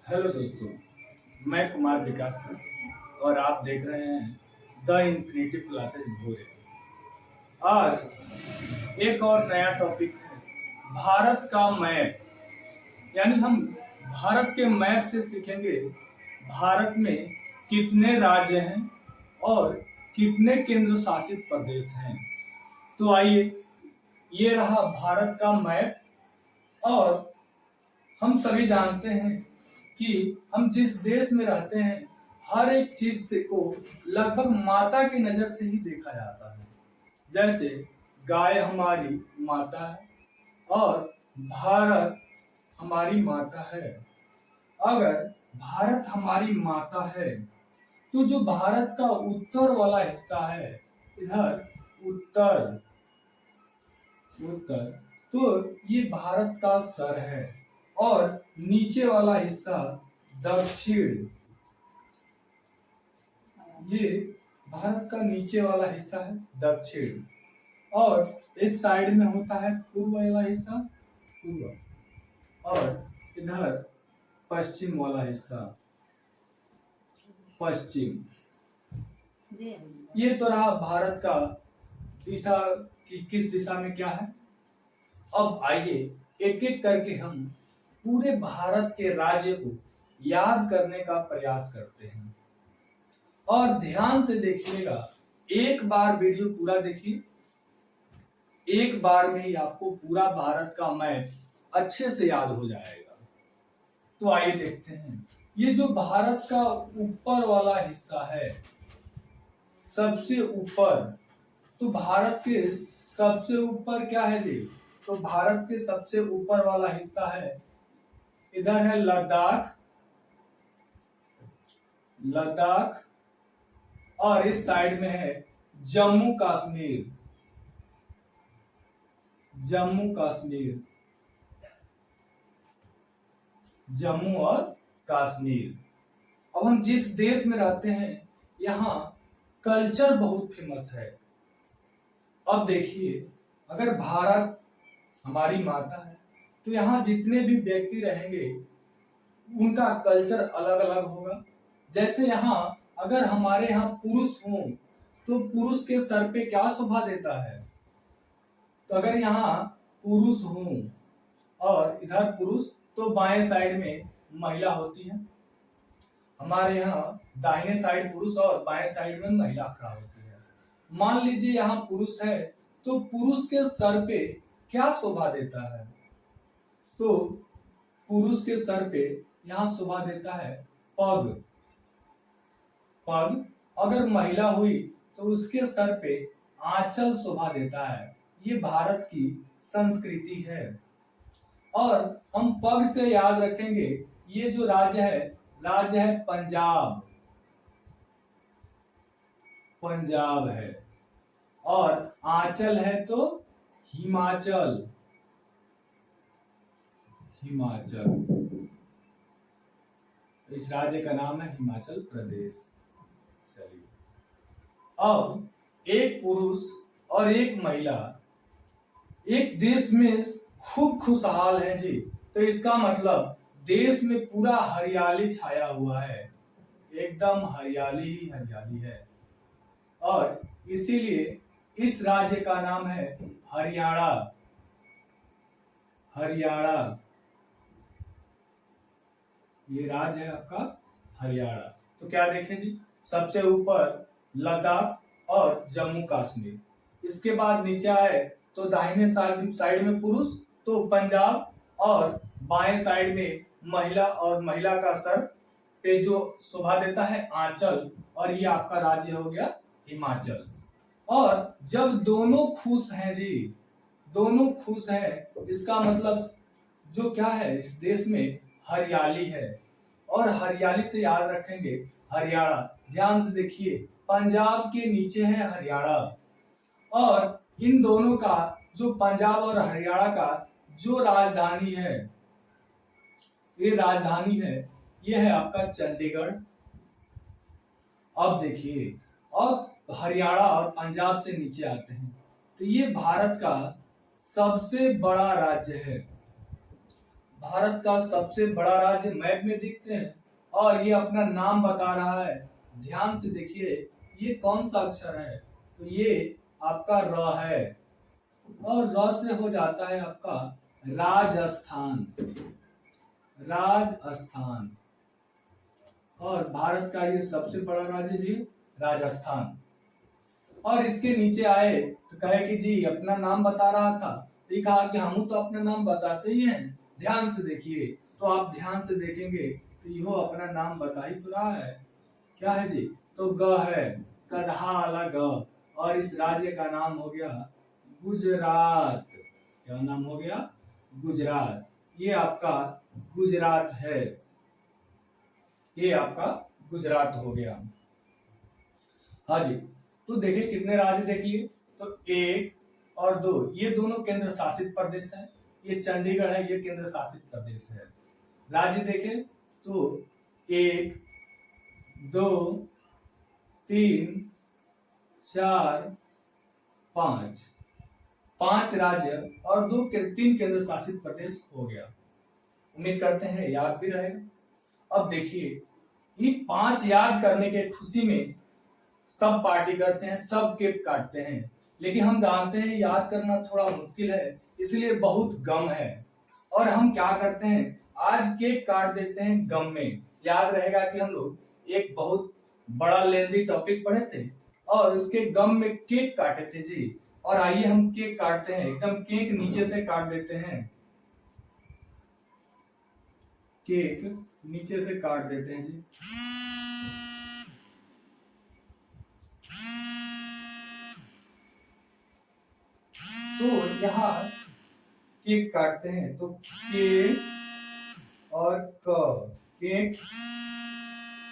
Hello दोस्तों, मैं कुमार विकास सिंह और आप देख रहे हैं द इन्फिनिटी क्लासेज भोरे। आज एक और नया टॉपिक है, भारत का मैप। यानी हम भारत के मैप से सीखेंगे भारत में कितने राज्य हैं और कितने केंद्र शासित प्रदेश हैं। तो आइए, ये रहा भारत का मैप। और हम सभी जानते हैं कि हम जिस देश में रहते हैं, हर एक चीज से को लगभग माता की नजर से ही देखा जाता है। जैसे गाय हमारी माता है और भारत हमारी माता है। अगर भारत हमारी माता है तो जो भारत का उत्तर वाला हिस्सा है, इधर उत्तर उत्तर, तो ये भारत का सर है। और नीचे वाला हिस्सा दक्षिण, ये भारत का नीचे वाला हिस्सा है दक्षिण। और इस साइड में होता है पूर्व वाला हिस्सा पूर्व, और इधर पश्चिम वाला हिस्सा पश्चिम। ये तो रहा भारत का दिशा कि किस दिशा में क्या है। अब आइए एक एक करके हम पूरे भारत के राज्य को याद करने का प्रयास करते हैं। और ध्यान से देखिएगा, एक बार वीडियो पूरा देखिए, एक बार में ही आपको पूरा भारत का मैप अच्छे से याद हो जाएगा। तो आइए देखते हैं, ये जो भारत का ऊपर वाला हिस्सा है, सबसे ऊपर, तो भारत के सबसे ऊपर क्या है जी? तो भारत के सबसे ऊपर वाला हिस्सा है, इधर है लद्दाख, लद्दाख। और इस साइड में है जम्मू कश्मीर, जम्मू कश्मीर, जम्मू और कश्मीर। अब हम जिस देश में रहते हैं, यहाँ कल्चर बहुत फेमस है। अब देखिए, अगर भारत हमारी माता है तो यहाँ जितने भी व्यक्ति रहेंगे उनका कल्चर अलग अलग होगा। जैसे यहाँ अगर हमारे यहाँ पुरुष हों तो पुरुष के सर पे क्या शोभा देता है? तो अगर यहाँ पुरुष हों और इधर पुरुष, तो बाएं साइड में महिला होती है। हमारे यहाँ दाहिने साइड पुरुष और बाएं साइड में महिला खड़ा होती है। मान लीजिए यहाँ पुरुष है तो पुरुष के सर पे क्या शोभा देता है? तो पुरुष के सर पे यहाँ शोभा देता है पग, पग। अगर महिला हुई तो उसके सर पे आंचल शोभा देता है। ये भारत की संस्कृति है। और हम पग से याद रखेंगे, ये जो राज्य है पंजाब, पंजाब है। और आंचल है तो हिमाचल, हिमाचल। इस राज्य का नाम है हिमाचल प्रदेश। चलिए, अब एक पुरुष और एक महिला एक देश में खूब खुशहाल है जी, तो इसका मतलब देश में पूरा हरियाली छाया हुआ है, एकदम हरियाली ही हरियाली है। और इसीलिए इस राज्य का नाम है हरियाणा, हरियाणा। ये राज्य है आपका हरियाणा। तो क्या देखें जी, सबसे ऊपर लद्दाख और जम्मू कश्मीर, इसके बाद नीचे आए तो दाहिने साइड में पुरुष तो पंजाब, और बाएं साइड में महिला, और महिला का सर पे जो शोभा देता है आंचल, और ये आपका राज्य हो गया हिमाचल। और जब दोनों खुश हैं जी, दोनों खुश हैं, इसका मतलब जो क्या है, इस देश में हरियाली है। और हरियाली से याद रखेंगे हरियाणा। ध्यान से देखिए, पंजाब के नीचे है हरियाणा, और इन दोनों का जो पंजाब और हरियाणा का जो राजधानी है, ये राजधानी है, ये है आपका चंडीगढ़। अब देखिए, अब हरियाणा और पंजाब से नीचे आते हैं तो ये भारत का सबसे बड़ा राज्य है। भारत का सबसे बड़ा राज्य मैप में दिखते हैं और ये अपना नाम बता रहा है। ध्यान से देखिए ये कौन सा अक्षर है, तो ये आपका र है और र से हो जाता है आपका राजस्थान। राजस्थान और भारत का ये सबसे बड़ा राज्य भी राजस्थान। और इसके नीचे आए तो कहे कि जी अपना नाम बता रहा था, तो ये कहा कि हम तो अपना नाम बताते ही हैं। ध्यान से देखिए, तो आप ध्यान से देखेंगे तो यो अपना नाम बता ही तो रहा है। क्या है जी, तो ग है, गधा वाला ग। और इस राज्य का नाम हो गया गुजरात। क्या नाम हो गया, गुजरात। ये आपका गुजरात है, ये आपका गुजरात हो गया। हाँ जी, तो देखिए कितने राज्य देख लिए, तो एक और दो, ये दोनों केंद्र शासित प्रदेश है। ये चंडीगढ़ है, ये केंद्र शासित प्रदेश है। राज्य देखें तो एक, दो, तीन, चार, पांच, पांच राज्य और तीन केंद्र शासित प्रदेश हो गया। उम्मीद करते हैं याद भी रहेगा। अब देखिए ये पांच याद करने के खुशी में सब पार्टी करते हैं, सब केक काटते हैं, लेकिन हम जानते हैं याद करना थोड़ा मुश्किल है, इसलिए बहुत गम है। और हम क्या करते हैं, आज केक काट देते हैं गम में। याद रहेगा कि हम लोग एक बहुत बड़ा लेंदी टॉपिक पढ़े थे और उसके गम में केक काटे थे जी। और आइए हम केक काटते हैं, एकदम केक नीचे से काट देते हैं, केक नीचे से काट देते हैं जी। तो यहाँ केक काटते हैं तो के और क, केक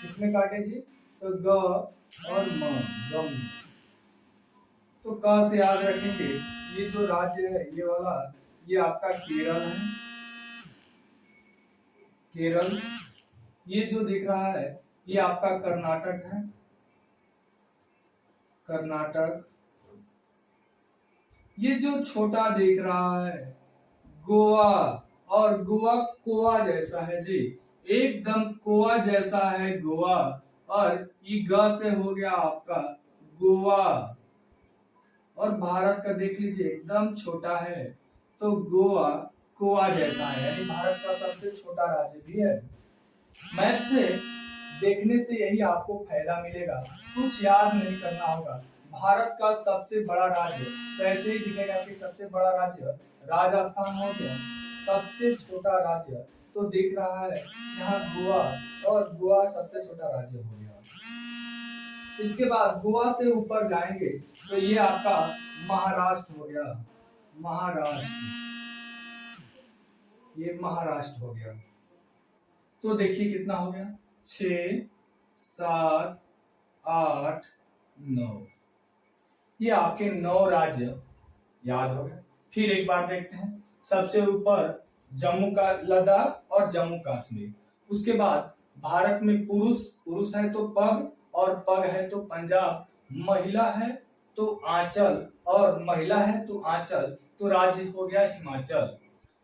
किसमें काटे जी, तो ग और म, गम। तो क से याद रखेंगे ये जो राज्य है ये वाला, ये आपका केरल है, केरल। ये जो दिख रहा है ये आपका कर्नाटक है, कर्नाटक। ये जो छोटा दिख रहा है गोवा, और गोवा कोआ जैसा है जी, एकदम कोआ जैसा है गोवा। और ये ग से हो गया आपका गोवा। और भारत का देख लीजिए एकदम छोटा है, तो गोवा कोआ जैसा है, यानी भारत का सबसे छोटा राज्य भी है। मैप से देखने से यही आपको फायदा मिलेगा, कुछ याद नहीं करना होगा। भारत का सबसे बड़ा राज्य कैसे ही दिखेगा कि सबसे बड़ा राज्य राजस्थान हो गया, सबसे छोटा राज्य तो दिख रहा है यहाँ गोवा, और गोवा सबसे छोटा राज्य हो गया। इसके बाद गोवा से ऊपर जाएंगे तो ये आपका महाराष्ट्र हो गया, महाराष्ट्र, ये महाराष्ट्र हो गया। तो देखिए कितना हो गया, 6, 7, 8, 9, ये आपके 9 राज्य याद हो गए। फिर एक बार देखते हैं, सबसे ऊपर जम्मू का लद्दाख और जम्मू कश्मीर। उसके बाद भारत में पुरुष, पुरुष है तो पग और पग है तो पंजाब, महिला है तो आंचल और महिला है तो आंचल, तो राज्य हो गया हिमाचल।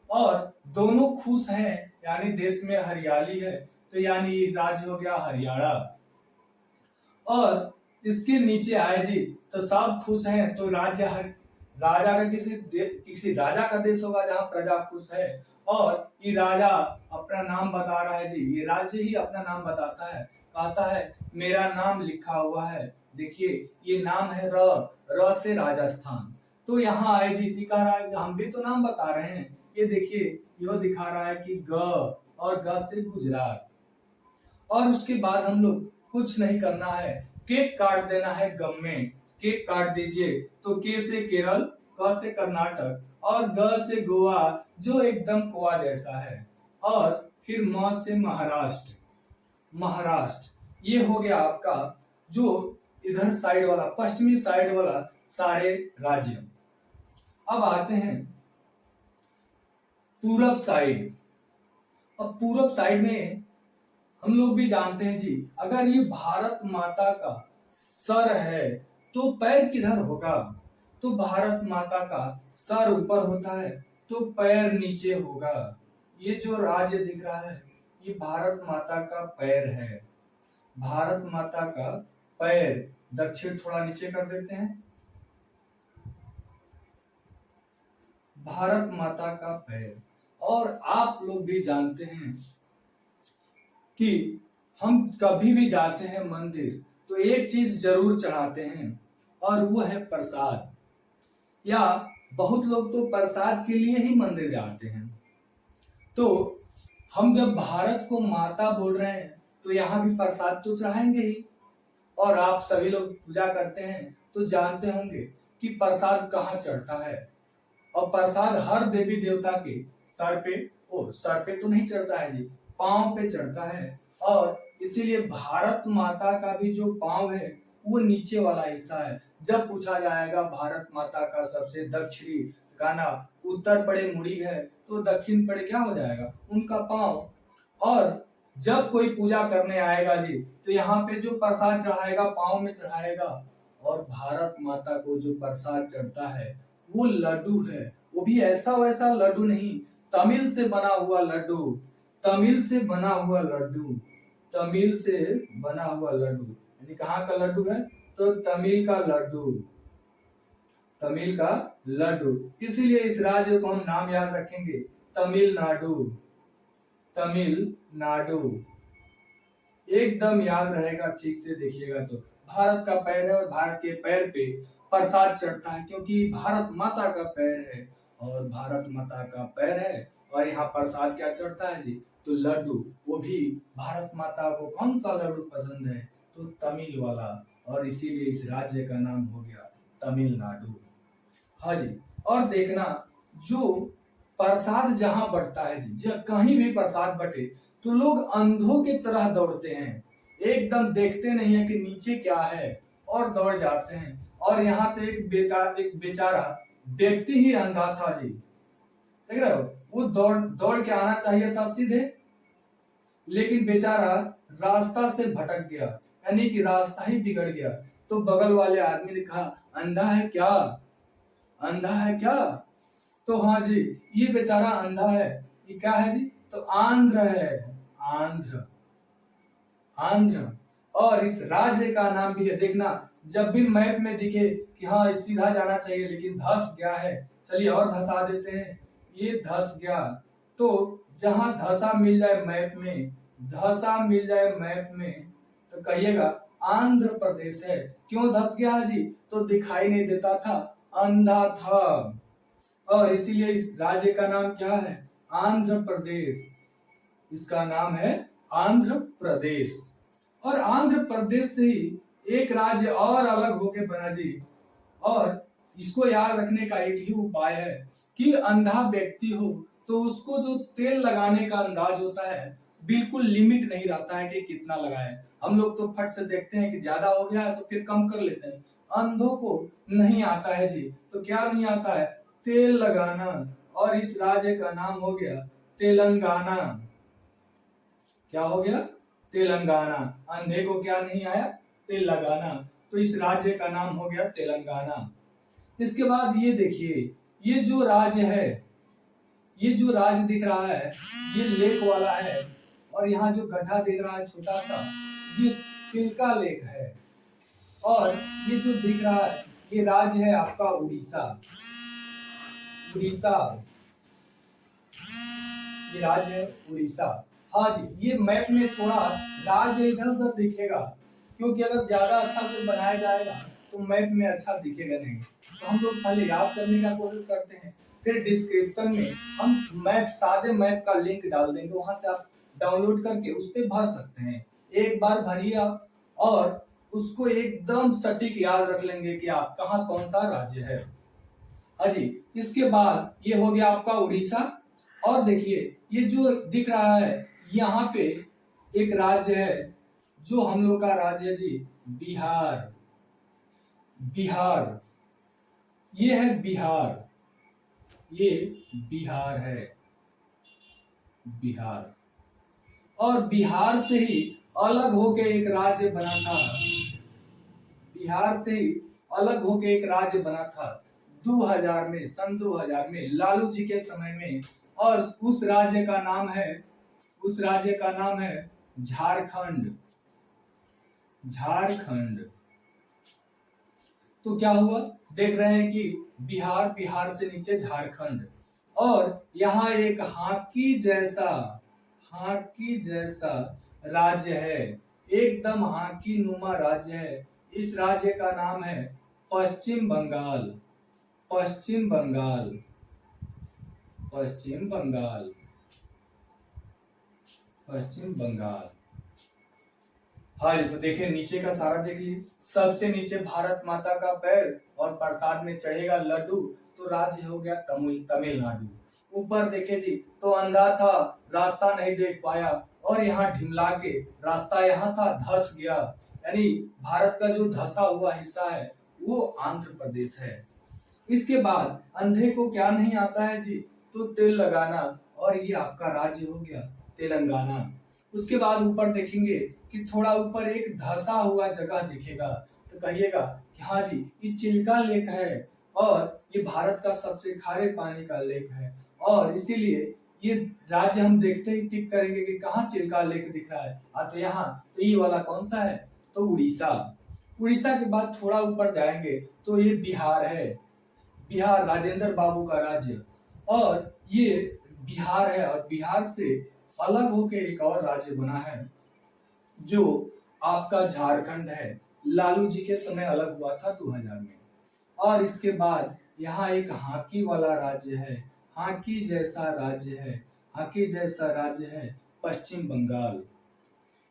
और दोनों खुश हैं यानी देश में हरियाली है, तो यानी राज्य हो गया हरियाणा। और इसके नीचे आए जी तो सब खुश हैं, तो राज्य राजा का किसी राजा का देश होगा जहां प्रजा खुश है। और ये राजा अपना नाम बता रहा है जी, ये राज्य ही अपना नाम बताता है, कहता है मेरा नाम लिखा हुआ है, देखिए ये नाम है र से राजस्थान। तो यहाँ आए जी दिखा रहा है, हम भी तो नाम बता रहे हैं, ये देखिए यह दिखा रहा है कि ग, और ग से गुजरात। और उसके बाद हम लोग कुछ नहीं करना है, केक काट देना है गम में, केक काट दीजिए। तो के से केरल, क से कर्नाटक और ग से गोवा जो एकदम गोवा जैसा है, और फिर म से महाराष्ट्र, महाराष्ट्र। ये हो गया आपका जो इधर साइड वाला, पश्चिमी साइड वाला सारे राज्य। अब आते हैं पूरब साइड। अब पूरब साइड में हम लोग भी जानते हैं जी, अगर ये भारत माता का सर है तो पैर किधर होगा, तो भारत माता का सर ऊपर होता है तो पैर नीचे होगा, ये जो राज्य दिख रहा है ये भारत माता का पैर है। भारत माता का पैर। दक्षिण थोड़ा नीचे कर देते हैं। भारत माता का पैर। और आप लोग भी जानते हैं कि हम कभी भी जाते हैं मंदिर तो एक चीज जरूर चढ़ाते हैं और वो है प्रसाद। या बहुत लोग तो प्रसाद के लिए ही मंदिर जाते हैं। तो हम जब भारत को माता बोल रहे हैं तो यहाँ भी प्रसाद तो चढ़ाएंगे ही। और आप सभी लोग पूजा करते हैं तो जानते होंगे कि प्रसाद कहाँ चढ़ता है। और प्रसाद हर देवी देवता के सर पे तो नहीं चढ़ता है जी, पांव पे चढ़ता है। और इसीलिए भारत माता का भी जो पांव है वो नीचे वाला हिस्सा है। जब पूछा जाएगा भारत माता का सबसे दक्षिणी गाना उत्तर पड़े मुड़ी है तो दक्षिण पड़े क्या हो जाएगा, उनका पांव। और जब कोई पूजा करने आएगा जी तो यहाँ पे जो प्रसाद चढ़ाएगा पांव में चढ़ाएगा। और भारत माता को जो प्रसाद चढ़ता है वो लड्डू है। वो भी ऐसा वैसा लड्डू नहीं, तमिल से बना हुआ लड्डू। तमिल से बना हुआ लड्डू। तमिल से बना हुआ लड्डू यानी कहाँ का लड्डू है, तो तमिल का लड्डू। तमिल का लड्डू। इसीलिए इस राज्य को हम नाम याद रखेंगे, तमिलनाडु। तमिलनाडु एकदम याद रहेगा, ठीक से देखिएगा। तो भारत का पैर है और भारत के पैर पे प्रसाद चढ़ता है क्योंकि भारत माता का पैर है और भारत माता का पैर है। और यहाँ प्रसाद क्या चढ़ता है जी, तो लड्डू। वो भी भारत माता को कौन सा लड्डू पसंद है, तो तमिल वाला। और इसीलिए इस राज्य का नाम हो गया तमिलनाडु। हाँ जी। और देखना जो प्रसाद जहां बंटता है जी, कहीं भी प्रसाद बटे तो लोग अंधों की तरह दौड़ते हैं। एकदम देखते नहीं है कि नीचे क्या है और दौड़ जाते हैं। और यहाँ तो एक बेचारा व्यक्ति ही अंधा था जी, देख रहे हो। वो दौड़ दौड़ के आना चाहिए था सीधे, लेकिन बेचारा रास्ता से भटक गया, यानी कि रास्ता ही बिगड़ गया। तो बगल वाले आदमी ने कहा, अंधा है क्या, अंधा है क्या। तो हाँ जी, ये बेचारा अंधा है। ये क्या है जी, तो आंध्र है। आंध्र। आंध्र। और इस राज्य का नाम भी है, देखना जब भी मैप में दिखे कि हाँ सीधा जाना चाहिए लेकिन धस गया है, चलिए और धसा देते हैं, ये धस गया। तो जहां धसा मिल जाए मैप में, धसा मिल जाए मैप में, तो कहिएगा आंध्र प्रदेश है। क्यों धस गया है जी, तो दिखाई नहीं देता था, अंधा था। और इसीलिए इस राज्य का नाम क्या है, आंध्र प्रदेश। इसका नाम है आंध्र प्रदेश। और आंध्र प्रदेश से ही एक राज्य और अलग होके बना जी। और इसको याद रखने का एक ही उपाय है कि अंधा व्यक्ति हो तो उसको जो तेल लगाने का अंदाज होता है बिल्कुल लिमिट नहीं रहता है कि कितना लगाए। हम लोग तो फट से देखते हैं कि ज्यादा हो गया है तो फिर कम कर लेते हैं। अंधों को नहीं आता है जी, तो क्या नहीं आता है, तेल लगाना। और इस राज्य का नाम हो गया तेलंगाना। क्या हो गया, तेलंगाना। अंधे को क्या नहीं आया, तेल लगाना। तो इस राज्य का नाम हो गया तेलंगाना। इसके बाद ये देखिए, ये जो राज्य है, ये जो राज्य दिख रहा है ये लेक वाला है। और यहाँ जो गड्ढा दिख रहा है छोटा सा, ये चिल्का लेक है। और ये जो दिख रहा है ये राज्य है आपका उड़ीसा। उड़ीसा, ये राज्य है उड़ीसा। हाँ जी, ये मैप में थोड़ा राज्य इधर उधर दिखेगा क्योंकि अगर ज्यादा अच्छा से बनाया जाएगा तो मैप में अच्छा दिखेगा नहीं। तो हम लोग पहले याद करने का कोशिश करते हैं, फिर डिस्क्रिप्शन में हम मैप, सादे मैप का लिंक डाल देंगे, वहां से आप डाउनलोड करके उस पर भर सकते हैं। एक बार भरिए आप और उसको एकदम सटीक याद रख लेंगे कि आप कहाँ कौन सा राज्य है। हाँ जी। इसके बाद ये हो गया आपका उड़ीसा। और देखिए ये जो दिख रहा है यहाँ पे एक राज्य है जो हम लोग का राज्य है जी, बिहार। बिहार, ये है बिहार, ये बिहार है, बिहार। और बिहार से ही अलग होके एक राज्य बना था, बिहार से ही अलग होके एक राज्य बना था 2000 में, सन 2000 में लालू जी के समय में। और उस राज्य का नाम है, उस राज्य का नाम है झारखंड। झारखंड। तो क्या हुआ, देख रहे हैं कि बिहार, बिहार से नीचे झारखंड, और यहाँ एक हाकी जैसा राज्य है, एकदम हाकी नुमा राज्य है। इस राज्य का नाम है पश्चिम बंगाल। पश्चिम बंगाल। पश्चिम बंगाल। पश्चिम बंगाल। हाँ जी, तो देखिए नीचे का सारा देख लीजिए। सबसे नीचे भारत माता का पैर और प्रसाद में चढ़ेगा लड्डू, तो राज्य हो गया तमिलनाडु। ऊपर देखे जी, तो अंधा था रास्ता नहीं देख पाया, और यहाँ ढिमला के रास्ता यहाँ था धस गया, यानी भारत का जो धसा हुआ हिस्सा है वो आंध्र प्रदेश है। इसके बाद अंधे को क्या नहीं आता है जी, तो तेल लगाना, और ये आपका राज्य हो गया तेलंगाना। उसके बाद ऊपर देखेंगे कि थोड़ा ऊपर एक धसा हुआ जगह दिखेगा, तो कहिएगा कि हाँ जी ये चिल्का लेक है, और ये भारत का सबसे खारे पानी का लेक है, और इसीलिए ये राज्य हम देखते ही टिक करेंगे कि कहाँ चिल्का लेक दिख रहा है। तो यहाँ तो ये वाला कौन सा है, तो उड़ीसा। उड़ीसा के बाद थोड़ा ऊपर जाएंगे तो ये बिहार है। बिहार राजेंद्र बाबू का राज्य, और ये बिहार है, और बिहार से अलग होकर एक और राज्य बना है जो आपका झारखंड है। लालू जी के समय अलग हुआ था 2000 में। और इसके बाद यहाँ एक हाकी वाला राज्य है, हाकी जैसा राज्य है, हाकी जैसा राज्य है पश्चिम बंगाल।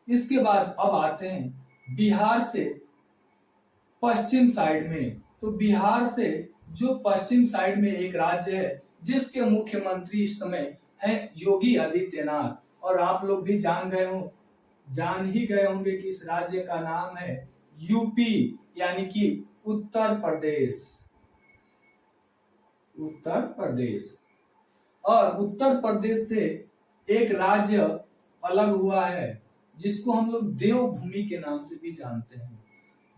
इसके बाद अब आते हैं बिहार से पश्चिम साइड में, तो बिहार से जो पश्चिम साइड में एक राज्य है जिसके मुख्यमंत्री इस समय है योगी आदित्यनाथ, और आप लोग भी जान ही गए होंगे कि इस राज्य का नाम है यूपी, यानी कि उत्तर प्रदेश। उत्तर प्रदेश। और उत्तर प्रदेश से एक राज्य अलग हुआ है जिसको हम लोग देवभूमि के नाम से भी जानते हैं।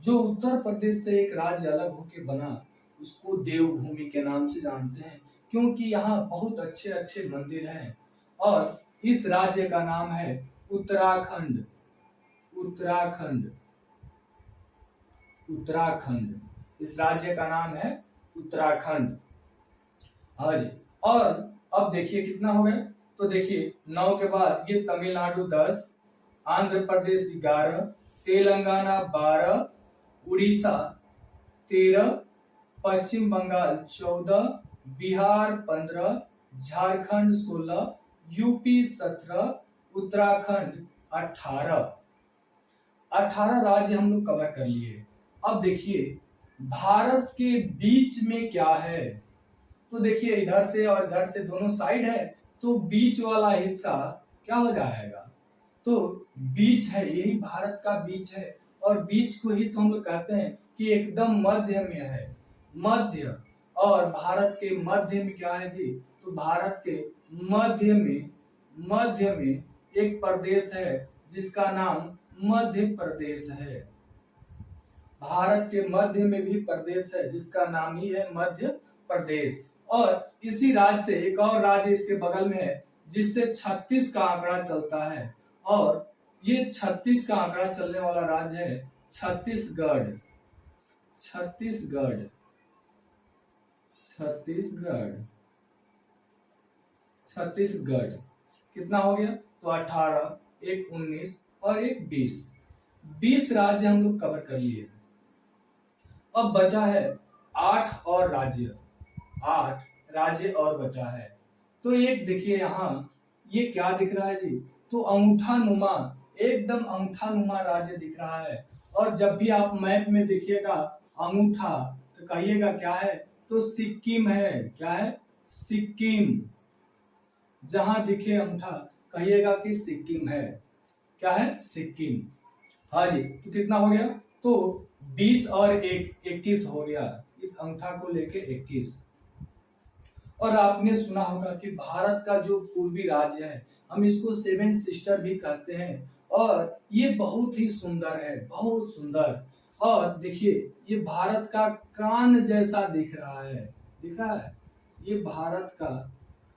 जो उत्तर प्रदेश से एक राज्य अलग होके बना उसको देवभूमि के नाम से जानते हैं, क्योंकि यहाँ बहुत अच्छे अच्छे मंदिर हैं। और इस राज्य का नाम है उत्तराखंड। उत्तराखंड। उत्तराखंड। इस राज्य का नाम है उत्तराखंड। हाँ जी। और अब देखिए कितना हो गया, तो देखिए 9 के बाद ये तमिलनाडु 10, आंध्र प्रदेश 11, तेलंगाना 12, उड़ीसा 13, पश्चिम बंगाल 14, बिहार 15, झारखंड 16, यूपी 17, उत्तराखंड 18। 18 राज्य हम लोग कवर कर लिए। अब देखिए भारत के बीच में क्या है, तो देखिए इधर से और इधर से दोनों साइड है, तो बीच वाला हिस्सा क्या हो जाएगा, तो बीच है, यही भारत का बीच है। और बीच को ही तो हम लोग कहते हैं कि एकदम मध्य में है, मध्य। और भारत के मध्य में क्या है जी, तो भारत के मध्य में एक प्रदेश है जिसका नाम मध्य प्रदेश है। भारत के मध्य में भी प्रदेश है जिसका नाम ही है मध्य प्रदेश। और इसी राज्य से एक और राज्य इसके बगल में है जिससे 36 का आंकड़ा चलता है, और ये 36 का आंकड़ा चलने वाला राज्य है छत्तीसगढ़। छत्तीसगढ़। छत्तीसगढ़। छत्तीसगढ़। कितना हो गया, तो 18, एक 19 और एक 20। 20 राज्य हम लोग कवर कर लिए। अब बचा है 8 और राज्य। 8 राज्य और बचा है। तो एक देखिए यहाँ ये क्या दिख रहा है जी, तो अंगूठा नुमा, एकदम अंगूठा नुमा राज्य दिख रहा है। और जब भी आप मैप में देखिएगा अंगूठा, तो कहिएगा क्या है, तो सिक्किम है। क्या है, सिक्किम। जहां दिखे अंगूठा कहिएगा कि सिक्किम है। क्या है, सिक्किम। हाँ जी, तो कितना हो गया, तो 20 और 1 21 हो गया, इस अंगूठा को लेके 21। और आपने सुना होगा कि भारत का जो पूर्वी राज्य है हम इसको सेवन सिस्टर भी कहते हैं, और ये बहुत ही सुंदर है, बहुत सुंदर। और देखिए ये भारत का कान जैसा दिख रहा है, दिख रहा है, ये भारत का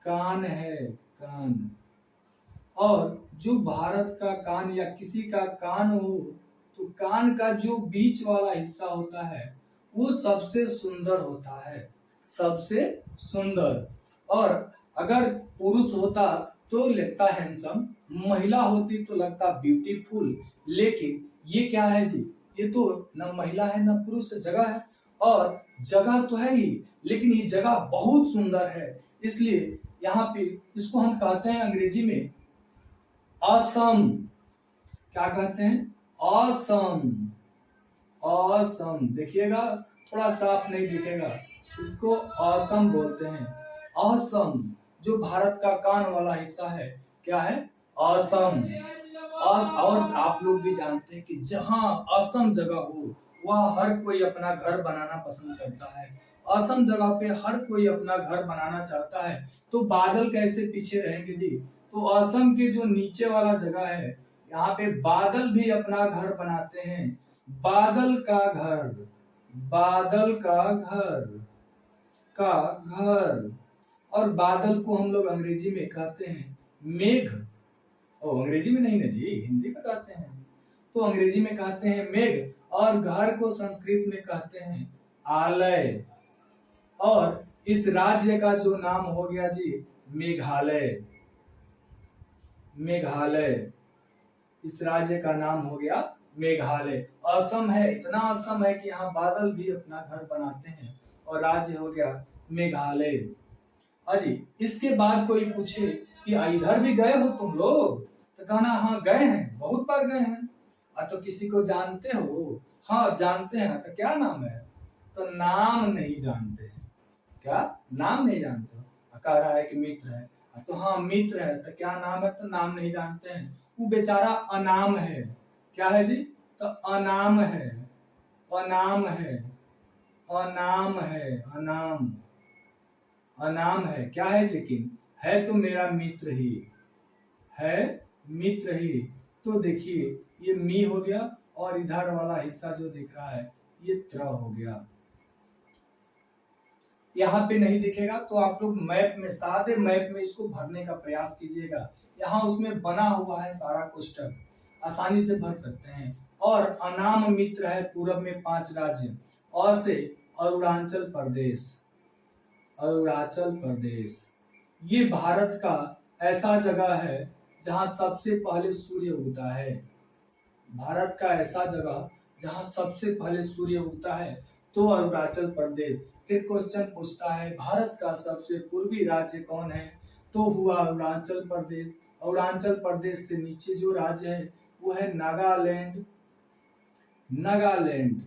कान है, कान। और जो भारत का कान या किसी का कान हो तो कान का जो बीच वाला हिस्सा होता है वो सबसे सुंदर होता है, सबसे सुंदर। और अगर पुरुष होता तो लगता हैंडसम, महिला होती तो लगता ब्यूटीफुल। लेकिन ये क्या है जी, ये तो न महिला है न पुरुष जगह है। और जगह तो है ही, लेकिन ये जगह बहुत सुंदर है। इसलिए यहाँ पे इसको हम कहते हैं अंग्रेजी में ऑसम। क्या कहते हैं? ऑसम। ऑसम देखिएगा, थोड़ा साफ नहीं दिखेगा, इसको ऑसम बोलते हैं। ऑसम जो भारत का कान वाला हिस्सा है क्या है? ऑसम। और आप लोग भी जानते हैं कि जहाँ असम जगह हो वह हर कोई अपना घर बनाना पसंद करता है। असम जगह पे हर कोई अपना घर बनाना चाहता है। तो बादल कैसे पीछे रहेंगे जी? तो असम के जो नीचे वाला जगह है यहाँ पे बादल भी अपना घर बनाते हैं। बादल का घर, बादल का घर, का घर। और बादल को हम लोग अंग्रेजी में कहते हैं मेघ। ओ अंग्रेजी में नहीं ना जी, हिंदी में कहते हैं। तो अंग्रेजी में कहते हैं मेघ, और घर को संस्कृत में कहते हैं आलय। और इस राज्य का जो नाम हो गया जी मेघालय। मेघालय, इस राज्य का नाम हो गया मेघालय। असम है, इतना असम है कि यहाँ बादल भी अपना घर बनाते हैं, और राज्य हो गया मेघालय। अजी इसके बाद कोई पूछे कि इधर भी गए हो तुम लोग, तो कहना हाँ गए हैं, बहुत बार गए हैं। तो किसी को जानते हो? हाँ जानते हैं। तो क्या नाम है? तो नाम नहीं जानते। क्या नाम नहीं जानते? कह रहा है कि मित्र है। तो हाँ मित्र है, तो क्या नाम है? तो नाम नहीं जानते हैं। वो बेचारा अनाम है। क्या है जी? तो अनाम है, अनाम है, अनाम है, अनाम, अनाम है। क्या है? लेकिन है तो मेरा मित्र ही है, मित्र ही। तो देखिए ये मी हो गया, और इधर वाला हिस्सा जो दिख रहा है ये त्र हो गया। यहाँ पे नहीं दिखेगा तो आप लोग मैप में, सादे मैप में इसको भरने का प्रयास कीजिएगा। यहाँ उसमें बना हुआ है सारा कोष्टक, आसानी से भर सकते हैं। और अनाम मित्र है पूरब में 5 राज्य। और से अरुणाचल प्रदेश, अरुणाचल प्रदेश ये भारत का ऐसा जगह है जहाँ सबसे पहले सूर्य उगता है। भारत का ऐसा जगह जहाँ सबसे पहले सूर्य उगता है तो अरुणाचल प्रदेश। फिर क्वेश्चन पूछता है भारत का सबसे पूर्वी राज्य कौन है? तो हुआ अरुणाचल प्रदेश। अरुणाचल प्रदेश से नीचे जो राज्य है वो है नागालैंड। नागालैंड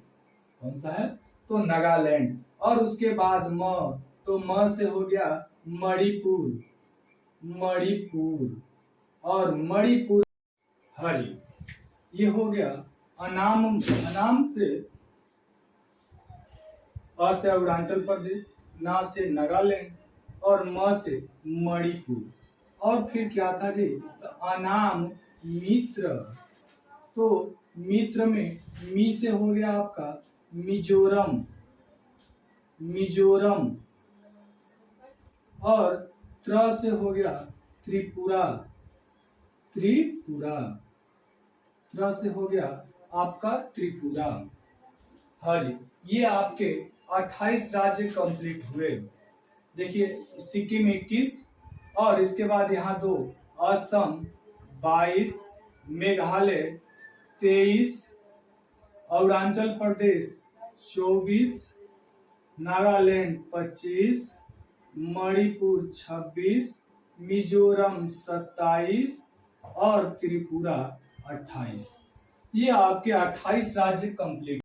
कौन सा है? तो नागालैंड। और उसके बाद म, तो म से हो गया मणिपुर, मणिपुर। और मणिपुर हरी, ये हो गया अनाम। अनाम से अ से अरुणाचल प्रदेश, ना से नागालैंड, और म से मणिपुर। और फिर क्या था जी? तो अनाम मित्र। तो मित्र में मी से हो गया आपका मिजोरम, मिजोरम। और त्र से हो गया त्रिपुरा, त्रिपुरा। त्र से हो गया आपका त्रिपुरा। हाँ जी, ये आपके 28 राज्य कंप्लीट हुए। देखिए सिक्किम 21, और इसके बाद यहाँ 2 असम 22, मेघालय 23, अरुणाचल प्रदेश 24, नागालैंड 25, मणिपुर 26, मिजोरम 27 और त्रिपुरा 28। ये आपके 28 राज्य कंप्लीट।